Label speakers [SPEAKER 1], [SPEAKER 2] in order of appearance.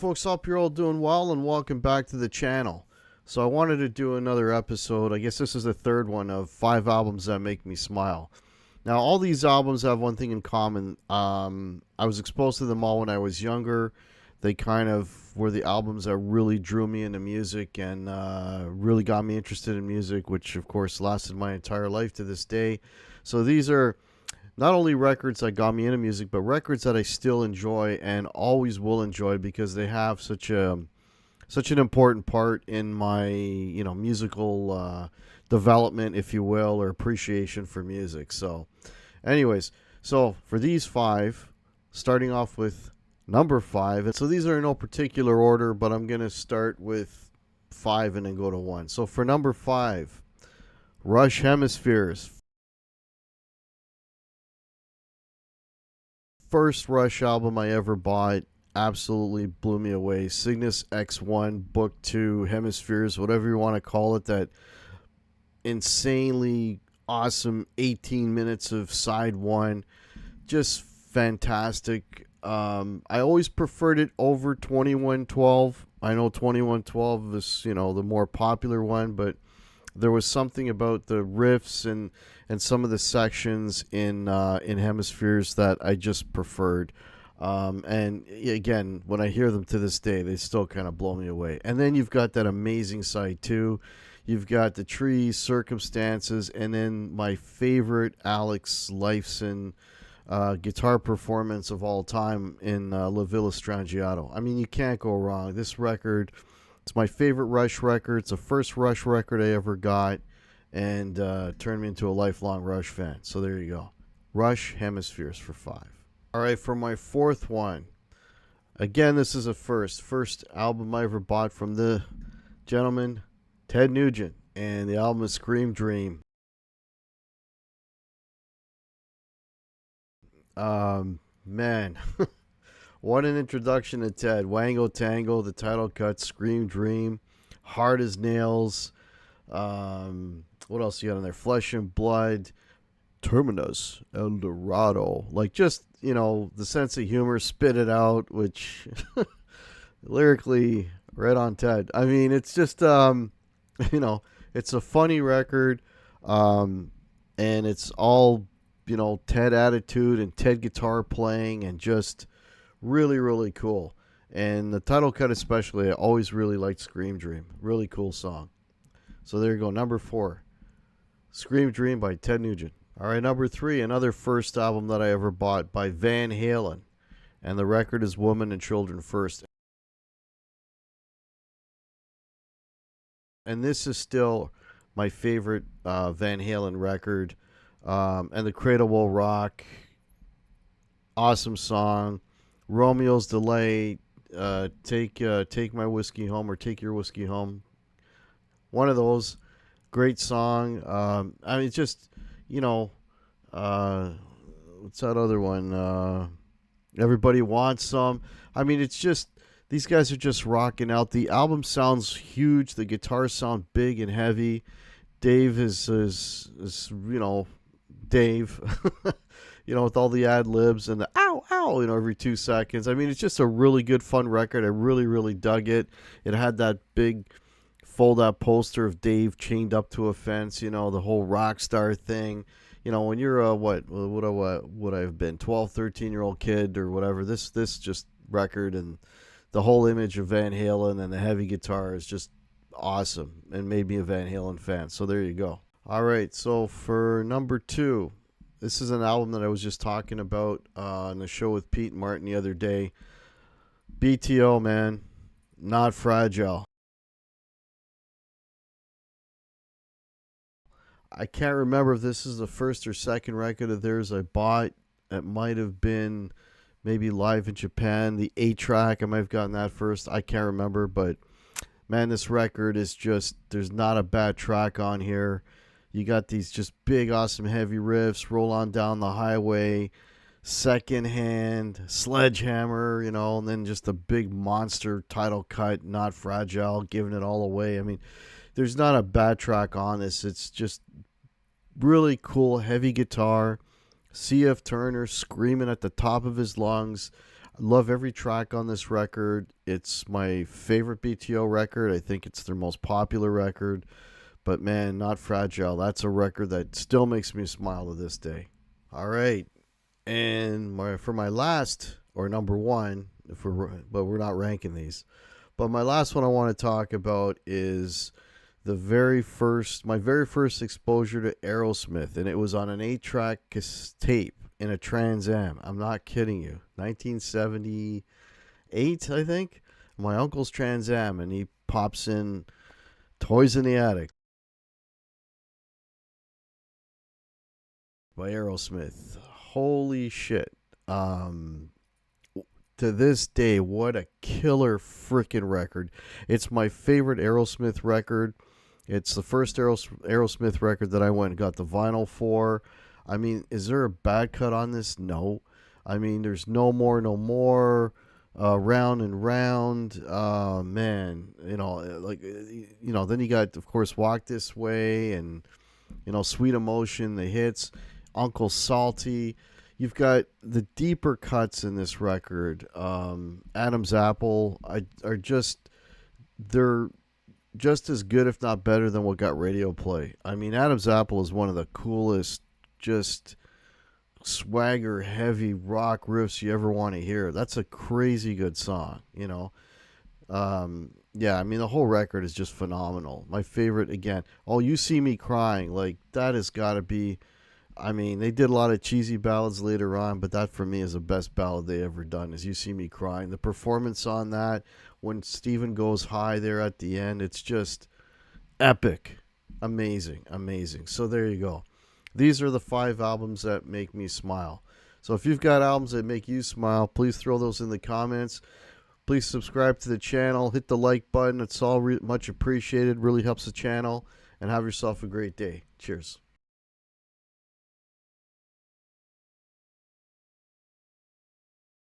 [SPEAKER 1] folks, hope you're all doing well and welcome back to the channel. So I wanted to do another episode. I guess this is the third one of 5 albums that make me smile. Now, all these albums have one thing in common. I was exposed to them all when I was younger. They kind of were the albums that really drew me into music and really got me interested in music, which of course lasted my entire life to this day. So these are not only records that got me into music, but records that I still enjoy and always will enjoy because they have such an important part in my musical development, if you will, or appreciation for music. So, anyways, so for these 5, starting off with number 5, and so these are in no particular order, but I'm gonna start with 5 and then go to 1. So for number 5, Rush Hemispheres. First Rush album I ever bought, absolutely blew me away. Cygnus X1, Book 2, Hemispheres, whatever you want to call it, that insanely awesome 18 minutes of side 1, just fantastic. I always preferred it over 2112. I know 2112 is, the more popular one, but there was something about the riffs and some of the sections in Hemispheres that I just preferred. And again, when I hear them to this day, they still kind of blow me away. And then you've got that amazing side 2. You've got the Trees, Circumstances, and then my favorite Alex Lifeson guitar performance of all time in La Villa Strangiato. I mean, you can't go wrong. This record, it's my favorite Rush record. It's the first Rush record I ever got, and turned me into a lifelong Rush fan. So there you go. Rush Hemispheres for 5. All right, for my 4th one. Again, this is a first album I ever bought from the gentleman Ted Nugent, and the album is Scream Dream. Man, what an introduction to Ted. Wango Tango, the title cut, Scream Dream, Hard as Nails. What else you got in there? Flesh and Blood, Terminus, El Dorado. Like, just, the sense of humor, Spit It Out, which lyrically right on Ted. I mean, it's just, it's a funny record. And it's all, Ted attitude and Ted guitar playing and just really, really cool. And the title cut especially, I always really liked Scream Dream. Really cool song. So there you go, number 4. Scream Dream by Ted Nugent. All right, number 3, another first album that I ever bought by Van Halen. And the record is Woman and Children First. And this is still my favorite Van Halen record. And the Cradle Will Rock, awesome song. Romeo's Delay, take my whiskey home, or Take Your Whiskey Home. One of those, great song. I mean, it's just, what's that other one? Everybody Wants Some. I mean, it's just, these guys are just rocking out. The album sounds huge. The guitars sound big and heavy. Dave is Dave, with all the ad libs and the ow, ow, every 2 seconds. I mean, it's just a really good, fun record. I really, really dug it. It had that big fold-out poster of Dave chained up to a fence, the whole rock star thing. When you're a, what would I have been, 12, 13-year-old kid or whatever, this just record and the whole image of Van Halen and the heavy guitar is just awesome and made me a Van Halen fan. So there you go. All right, so for number 2, this is an album that I was just talking about on the show with Pete and Martin the other day. BTO, man, Not Fragile. I can't remember if this is the first or second record of theirs I bought. It might have been maybe Live in Japan, the 8-track. I might have gotten that first. I can't remember, but man, this record is just, there's not a bad track on here. You got these just big, awesome, heavy riffs, Roll On Down the Highway, Secondhand, Sledgehammer, and then just a big monster title cut, Not Fragile, giving it all away. I mean, there's not a bad track on this. It's just really cool, heavy guitar, C.F. Turner screaming at the top of his lungs. Love every track on this record. It's my favorite BTO record. I think it's their most popular record. But man, Not Fragile. That's a record that still makes me smile to this day. All right. And for my last, or number one, but we're not ranking these. But my last one I want to talk about is my very first exposure to Aerosmith, and it was on an 8-track tape in a Trans Am. I'm not kidding you. 1978, I think. My uncle's Trans Am, and he pops in Toys in the Attic by Aerosmith. Holy shit. To this day, what a killer freaking record. It's my favorite Aerosmith record. It's the first Aerosmith record that I went and got the vinyl for. I mean, is there a bad cut on this? No. I mean, there's no more, round and round. Man, then you got, of course, Walk This Way and, Sweet Emotion, the hits, Uncle Salty. You've got the deeper cuts in this record. Adam's Apple they're just as good, if not better, than what got radio play. I mean, Adam's Apple is one of the coolest, just swagger heavy rock riffs you ever want to hear. That's a crazy good song, Yeah, I mean, the whole record is just phenomenal. My favorite, again, Oh, You See Me Crying, like, that has got to be, I mean, they did a lot of cheesy ballads later on, but that for me is the best ballad they ever done, is You See Me Crying. The performance on that, when Steven goes high there at the end, it's just epic. Amazing, amazing. So there you go. These are the 5 albums that make me smile. So if you've got albums that make you smile, please throw those in the comments. Please subscribe to the channel. Hit the like button. It's all much appreciated. Really helps the channel. And have yourself a great day. Cheers.